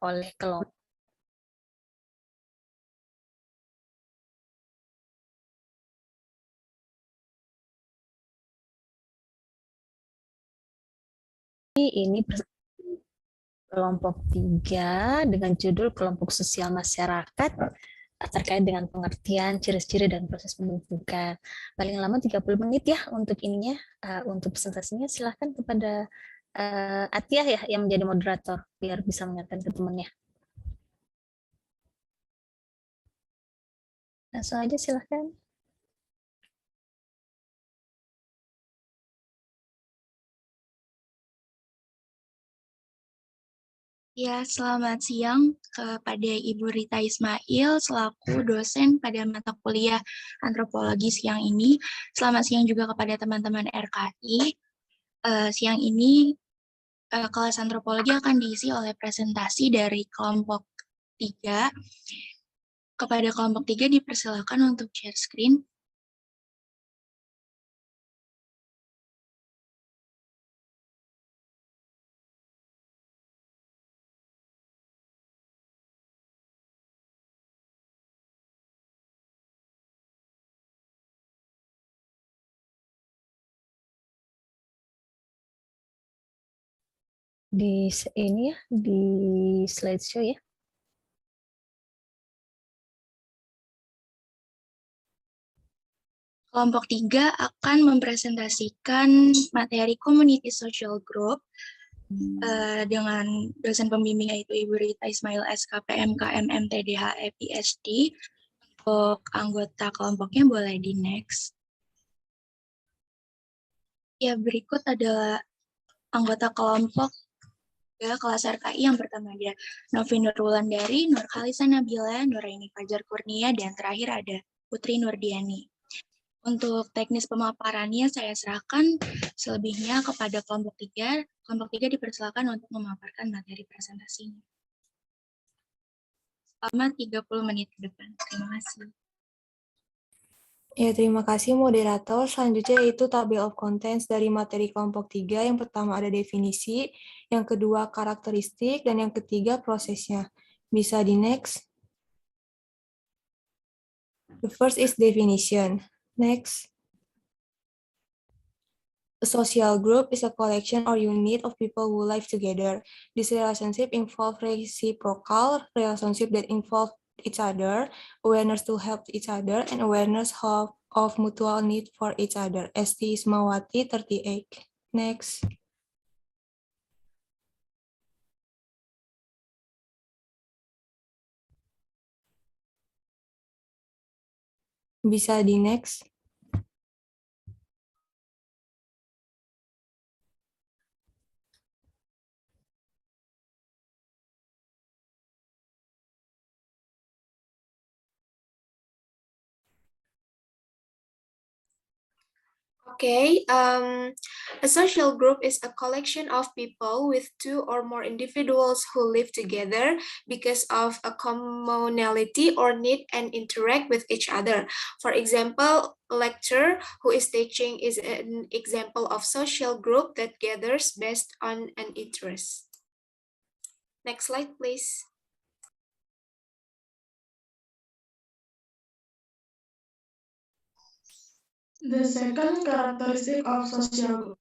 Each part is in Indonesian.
oleh kelompok. Ini kelompok 3 dengan judul kelompok sosial masyarakat terkait dengan pengertian, ciri-ciri, dan proses pembentukan. Paling lama 30 menit ya untuk ininya. Untuk presentasinya silahkan kepada Atiah ya yang menjadi moderator biar bisa mengingatkan ke temannya. Langsung aja silahkan. Ya, selamat siang kepada Ibu Rita Ismail selaku dosen pada mata kuliah antropologi siang ini. Selamat siang juga kepada teman-teman RKI. Siang ini kelas antropologi akan diisi oleh presentasi dari kelompok 3. Kepada kelompok 3 dipersilakan untuk share screen. Di ini ya, di slideshow ya. Kelompok 3 akan mempresentasikan materi Community Social Group dengan dosen pembimbing yaitu Ibu Rita Ismail SKPM KMM TDHE PhD. Untuk anggota kelompoknya boleh di next. Ya, berikut adalah anggota kelompok ya, kelas RKI. Yang pertama ada Novi Nurwulandari, Nur Khalisa Nabila, Nuraini Fajar Kurnia, dan terakhir ada Putri Nurdiani. Untuk teknis pemaparannya saya serahkan selebihnya kepada kelompok 3. Kelompok 3 dipersilakan untuk memaparkan materi presentasinya. Selama 30 menit ke depan. Terima kasih. Ya, terima kasih moderator. Selanjutnya yaitu table of contents dari materi kelompok 3. Yang pertama ada definisi, yang kedua karakteristik, dan yang ketiga prosesnya. Bisa di next. The first is definition. Next. A social group is a collection or unit of people who live together. This relationship involves reciprocal relationship that involve each other, awareness to help each other, and awareness of mutual need for each other. Esti Ismawati, 38. Next. Bisa di next. Okay, a social group is a collection of people with two or more individuals who live together because of a commonality or need and interact with each other. For example, a lecturer who is teaching is an example of social group that gathers based on an interest. Next slide, please. The second characteristic of social group.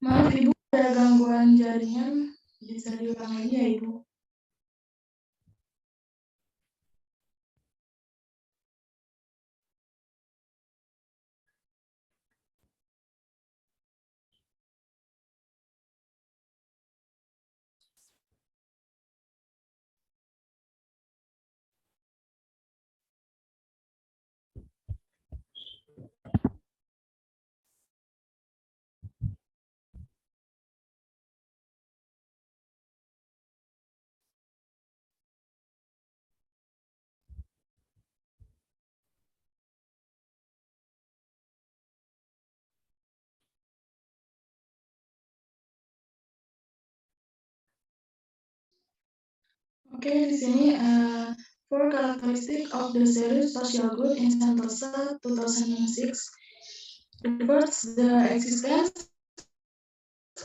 Maaf Ibu, ada gangguan jaringan, bisa diulang lagi ya Ibu? Oke, di sini four characteristic of the series social group in Sentosa 2006. The first, the existence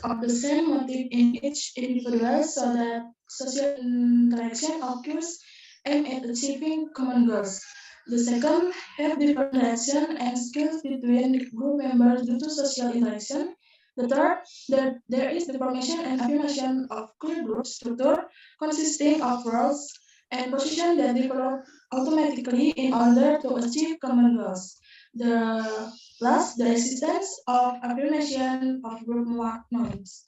of the same motive in each individual so that social interaction occurs aimed at achieving common goals. The second, have different direction and skills between group members due to social interaction. The third, that there is the formation and affirmation of clear group structure consisting of roles and positions that develop automatically in order to achieve common goals. The last, the existence of affirmation of group norms.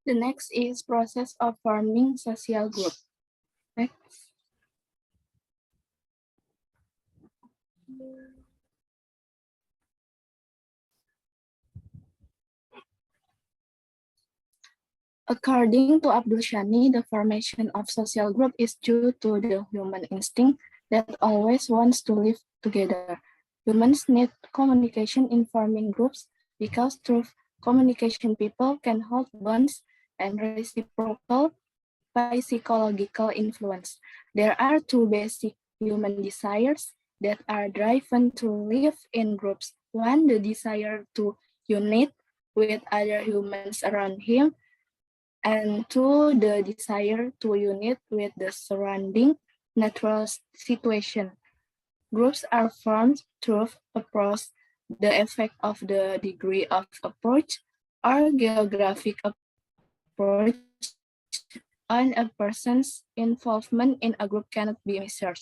The next is process of forming social group. Next. According to Abdul Shani, the formation of social group is due to the human instinct that always wants to live together. Humans need communication in forming groups because through communication people can hold bonds and reciprocal psychological influence. There are two basic human desires that are driven to live in groups. One, the desire to unite with other humans around him, and two, the desire to unite with the surrounding natural situation. Groups are formed through approach, the effect of the degree of approach or geographic approach on a person's involvement in a group cannot be measured.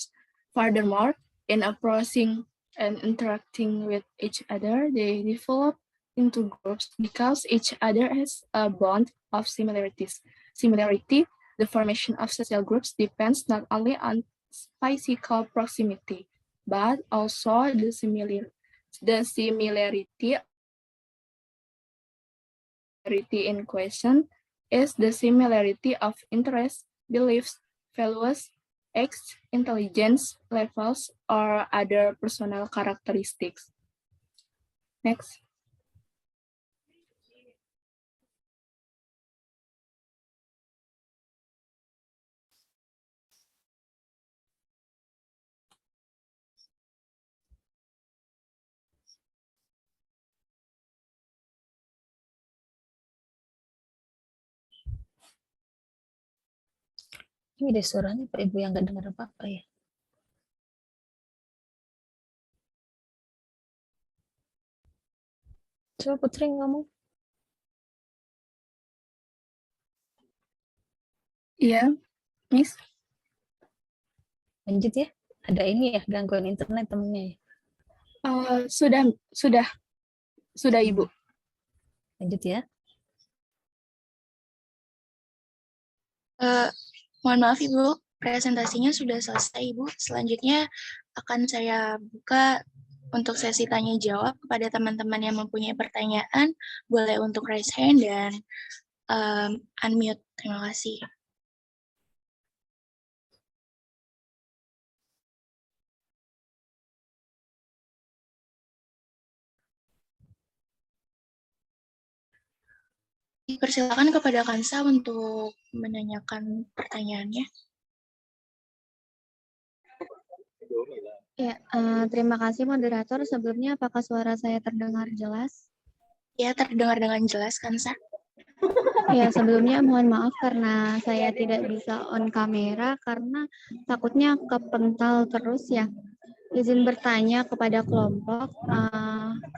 Furthermore, in approaching and interacting with each other, they develop into groups because each other has a bond of similarities. Similarity, the formation of social groups depends not only on physical proximity, but also the similarity in question is the similarity of interests, beliefs, values, age, intelligence levels, or other personal characteristics. Next. Ini deh suaranya Pak Ibu yang nggak dengar apa-apa ya. Coba Putri ngomong. Iya, Miss. Lanjut ya. Ada ini ya, gangguan internet temennya ya. Sudah Ibu. Lanjut ya. Mohon maaf Ibu, presentasinya sudah selesai Ibu. Selanjutnya akan saya buka untuk sesi tanya jawab kepada teman-teman yang mempunyai pertanyaan. Boleh untuk raise hand dan unmute. Terima kasih. Persilakan kepada Kansa untuk menanyakan pertanyaannya. Ya, terima kasih moderator. Sebelumnya apakah suara saya terdengar jelas? Ya, terdengar dengan jelas Kansa. Ya, sebelumnya mohon maaf karena saya tidak bisa on kamera karena takutnya kepental terus ya. Izin bertanya kepada kelompok,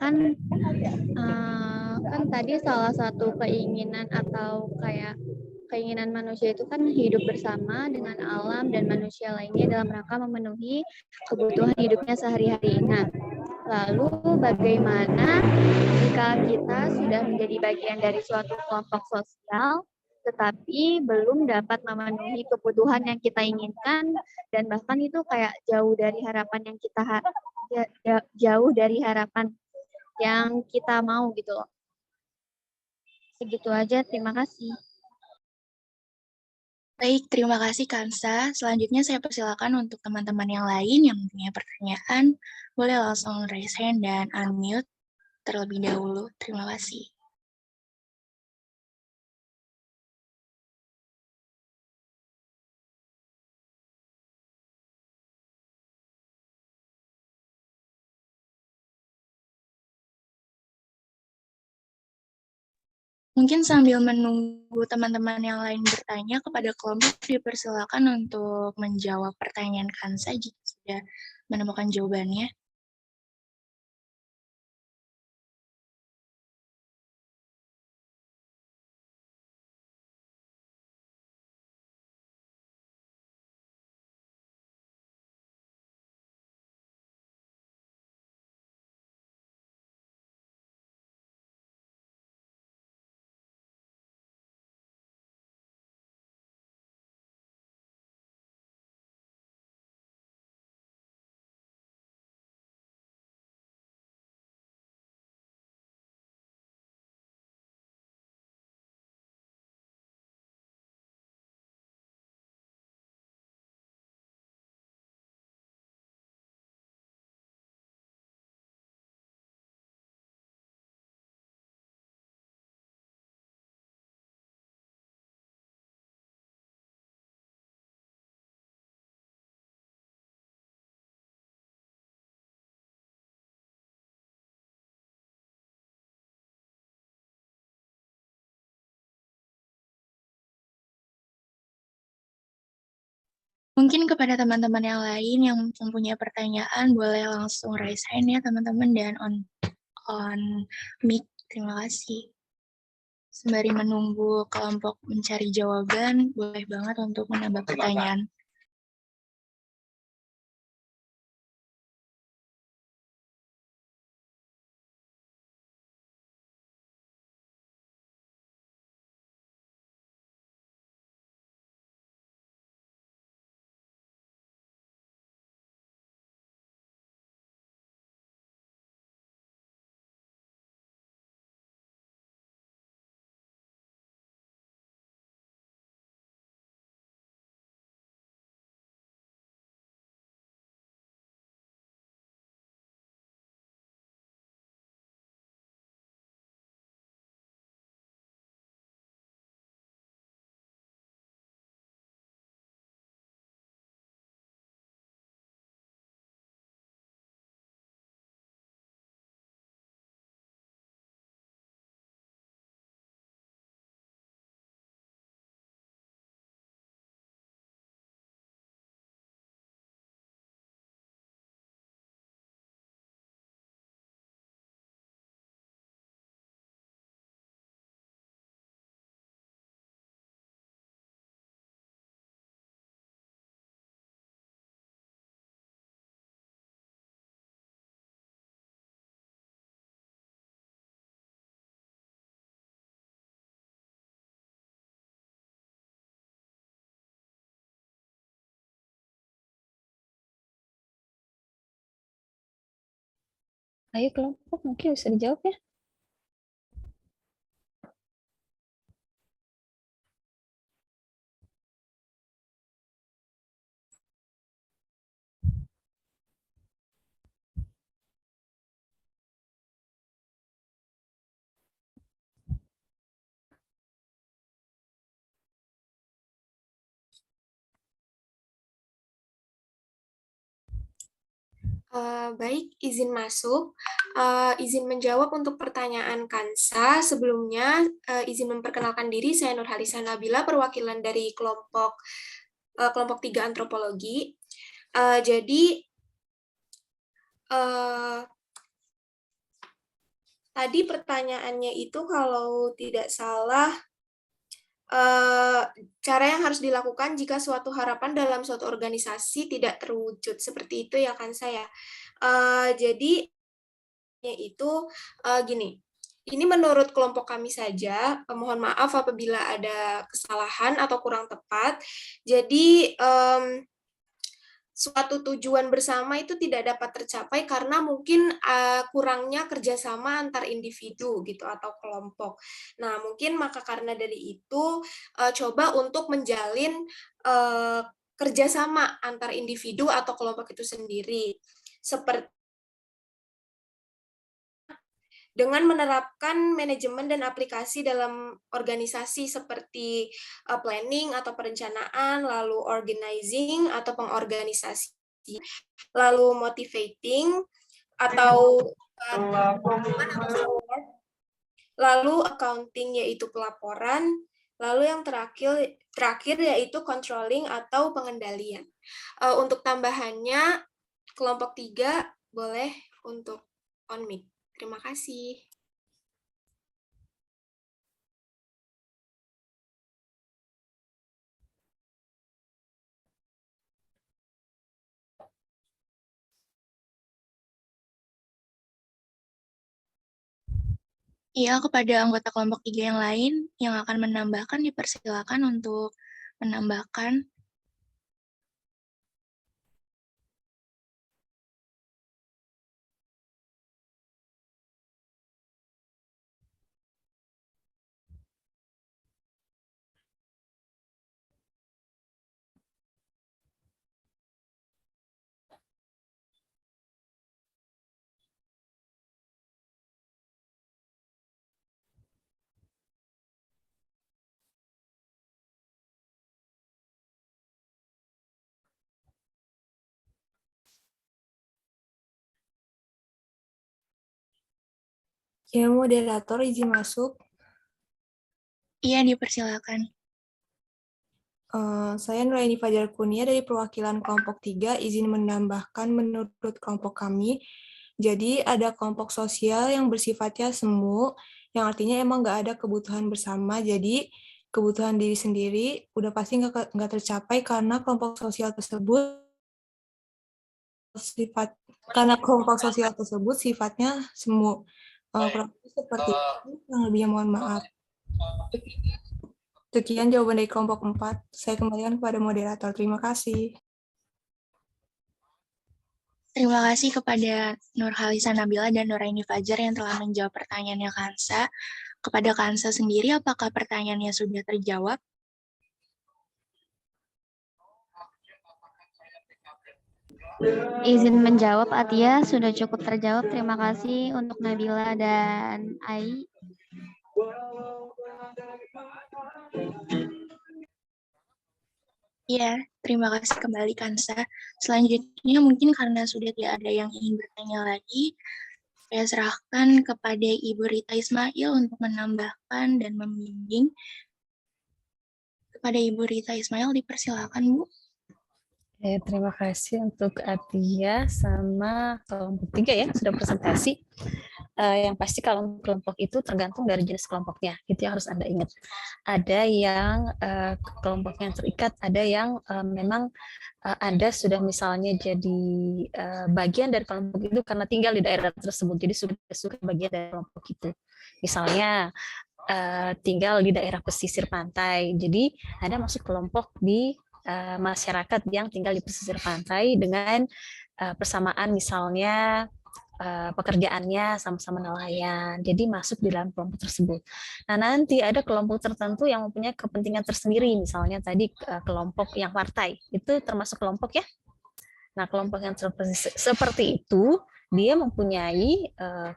kan tadi salah satu keinginan atau kayak keinginan manusia itu kan hidup bersama dengan alam dan manusia lainnya dalam rangka memenuhi kebutuhan hidupnya sehari-hari. Nah, Lalu bagaimana jika kita sudah menjadi bagian dari suatu kelompok sosial, tetapi belum dapat memenuhi kebutuhan yang kita inginkan, dan bahkan itu kayak jauh dari harapan yang jauh dari harapan yang kita mau gitu loh. Segitu aja, terima kasih. Baik, terima kasih Kansa. Selanjutnya saya persilakan untuk teman-teman yang lain yang mempunyai pertanyaan, boleh langsung raise hand dan unmute terlebih dahulu. Terima kasih. Mungkin sambil menunggu teman-teman yang lain bertanya kepada kelompok, dipersilakan untuk menjawab pertanyaan Kansa jika sudah menemukan jawabannya. Mungkin kepada teman-teman yang lain yang mempunyai pertanyaan, boleh langsung raise hand ya teman-teman, dan on mic. Terima kasih. Sembari menunggu kelompok mencari jawaban, boleh banget untuk menambah pertanyaan. Ayo kelompok, mungkin bisa dijawab ya. Baik, izin masuk. Izin menjawab untuk pertanyaan Kansa. Sebelumnya, izin memperkenalkan diri, saya Nurhalisa Nabila, perwakilan dari kelompok 3 antropologi. Jadi, tadi pertanyaannya itu kalau tidak salah, cara yang harus dilakukan jika suatu harapan dalam suatu organisasi tidak terwujud. Seperti itu ya kan saya. Jadi itu gini. Ini menurut kelompok kami saja, mohon maaf apabila ada kesalahan atau kurang tepat. Jadi, suatu tujuan bersama itu tidak dapat tercapai karena mungkin kurangnya kerjasama antar individu gitu atau kelompok. Nah, mungkin maka karena dari itu coba untuk menjalin kerjasama antar individu atau kelompok itu sendiri. Seperti dengan menerapkan manajemen dan aplikasi dalam organisasi seperti planning atau perencanaan, lalu organizing atau pengorganisasi, lalu motivating atau lalu accounting yaitu pelaporan, lalu yang terakhir yaitu controlling atau pengendalian. Untuk tambahannya kelompok 3 boleh untuk on mic. Terima kasih. Iya, kepada anggota kelompok 3 yang lain yang akan menambahkan dipersilakan untuk menambahkan. Ya, moderator izin masuk. Iya, dipersilakan. Saya Nuraini Fajar Kunia dari perwakilan kelompok 3 izin menambahkan menurut kelompok kami. Jadi ada kelompok sosial yang bersifatnya semu, yang artinya emang nggak ada kebutuhan bersama. Jadi kebutuhan diri sendiri udah pasti nggak tercapai karena kelompok sosial tersebut sifatnya semu. Kurang lebih seperti itu, kurang lebihnya mohon maaf. Sekian jawaban dari kelompok 4. Saya kembalikan kepada moderator. Terima kasih. Terima kasih kepada Nurhalisa Nabila dan Nuraini Fajar yang telah menjawab pertanyaannya Kansa. Kepada Kansa sendiri, apakah pertanyaannya sudah terjawab? Izin menjawab, Atia, sudah cukup terjawab. Terima kasih untuk Nabila dan Ai. Iya, terima kasih kembali Kansa. Selanjutnya mungkin karena sudah tidak ada yang ingin bertanya lagi, saya serahkan kepada Ibu Rita Ismail untuk menambahkan dan membimbing. Kepada Ibu Rita Ismail, dipersilakan Bu. Terima kasih untuk Atia sama kelompok 3 ya, sudah presentasi. Yang pasti kalau kelompok itu tergantung dari jenis kelompoknya, itu yang harus Anda ingat. Ada yang kelompoknya terikat, ada yang memang Anda sudah misalnya jadi bagian dari kelompok itu karena tinggal di daerah tersebut, jadi sudah bagian dari kelompok itu. Misalnya tinggal di daerah pesisir pantai, jadi Anda masuk kelompok di masyarakat yang tinggal di pesisir pantai dengan persamaan misalnya pekerjaannya sama-sama nelayan, jadi masuk di dalam kelompok tersebut. Nah, nanti ada kelompok tertentu yang mempunyai kepentingan tersendiri, misalnya tadi kelompok yang partai, itu termasuk kelompok ya. Nah, kelompok yang seperti itu, dia mempunyai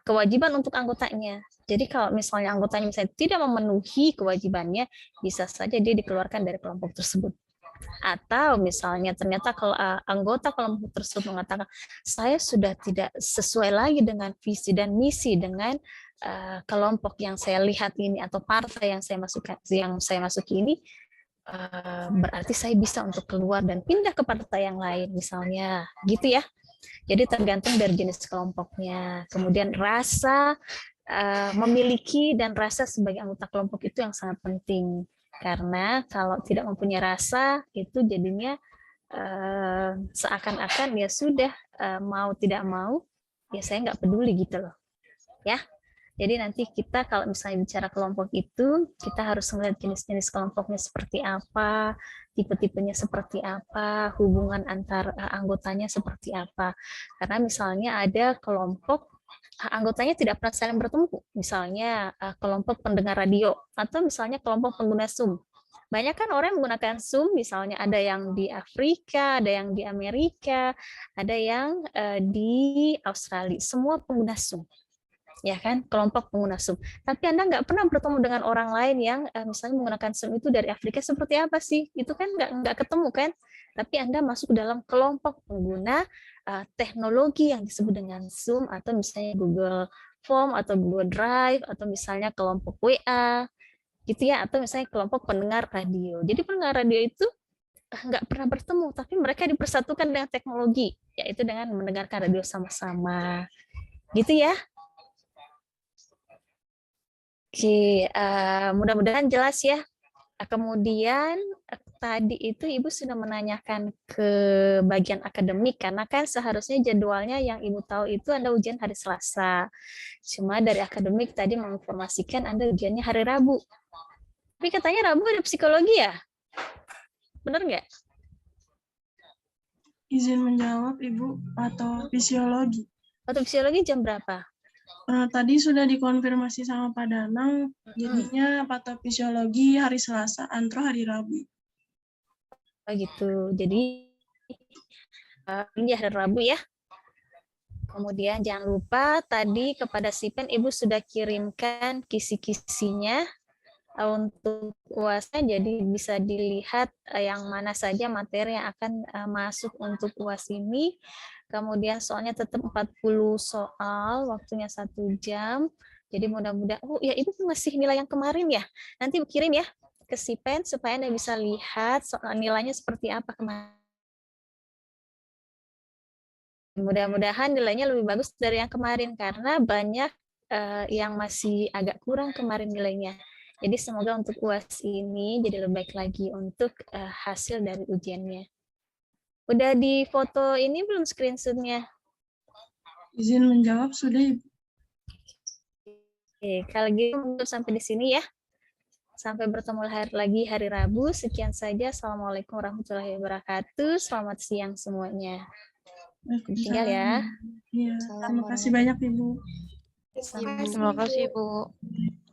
kewajiban untuk anggotanya. Jadi kalau misalnya anggotanya misalnya tidak memenuhi kewajibannya, bisa saja dia dikeluarkan dari kelompok tersebut. Atau misalnya ternyata kalau anggota kelompok tersebut mengatakan saya sudah tidak sesuai lagi dengan visi dan misi dengan kelompok yang saya lihat ini atau partai yang saya masuki ini, berarti saya bisa untuk keluar dan pindah ke partai yang lain misalnya, gitu ya. Jadi tergantung dari jenis kelompoknya. Kemudian rasa memiliki dan rasa sebagai anggota kelompok itu yang sangat penting. Karena kalau tidak mempunyai rasa, itu jadinya seakan-akan ya sudah, mau tidak mau, ya saya nggak peduli gitu loh. ya. Jadi nanti kita kalau misalnya bicara kelompok itu, kita harus melihat jenis-jenis kelompoknya seperti apa, tipe-tipenya seperti apa, hubungan antar anggotanya seperti apa. Karena misalnya ada kelompok anggotanya tidak pernah saling bertemu, misalnya kelompok pendengar radio, atau misalnya kelompok pengguna Zoom. Banyak kan orang yang menggunakan Zoom, misalnya ada yang di Afrika, ada yang di Amerika, ada yang di Australia, semua pengguna Zoom. Ya kan, kelompok pengguna Zoom. Tapi Anda nggak pernah bertemu dengan orang lain yang misalnya menggunakan Zoom itu dari Afrika seperti apa sih? Itu kan nggak ketemu kan? Tapi Anda masuk dalam kelompok pengguna teknologi yang disebut dengan Zoom atau misalnya Google Form atau Google Drive atau misalnya kelompok WA gitu ya, atau misalnya kelompok pendengar radio. Jadi pendengar radio itu nggak pernah bertemu, tapi mereka dipersatukan dengan teknologi, yaitu dengan mendengarkan radio sama-sama. Gitu ya. Oke, mudah-mudahan jelas ya. Kemudian tadi itu Ibu sudah menanyakan ke bagian akademik, karena kan seharusnya jadwalnya yang Ibu tahu itu Anda ujian hari Selasa. Cuma dari akademik tadi menginformasikan Anda ujiannya hari Rabu. Tapi katanya Rabu ada psikologi ya? Benar nggak? Izin menjawab, Ibu, atau fisiologi. Atau fisiologi jam berapa? Tadi sudah dikonfirmasi sama Pak Danang, jadinya patofisiologi hari Selasa, antro hari Rabu. Oh gitu, jadi ini hari Rabu ya. Kemudian jangan lupa tadi kepada Sipen Ibu sudah kirimkan kisi-kisinya untuk UASnya, jadi bisa dilihat yang mana saja materi yang akan masuk untuk UAS ini. Kemudian soalnya tetap 40 soal, waktunya 1 jam. Jadi mudah-mudahan, oh ya Ibu ngasih nilai yang kemarin ya. Nanti kirim ya ke Sipen supaya Anda bisa lihat soal nilainya seperti apa kemarin. Mudah-mudahan nilainya lebih bagus dari yang kemarin karena banyak yang masih agak kurang kemarin nilainya. Jadi semoga untuk UAS ini jadi lebih baik lagi untuk hasil dari ujiannya. Udah di foto ini belum screenshot-nya? Izin menjawab sudah, Ibu. Oke, kalau gitu sampai di sini ya. Sampai bertemu lagi hari Rabu. Sekian saja. Assalamualaikum warahmatullahi wabarakatuh. Selamat siang semuanya. Tinggal ya. Iya, terima kasih banyak, Ibu. Terima kasih, Terima kasih, Bu. Bu.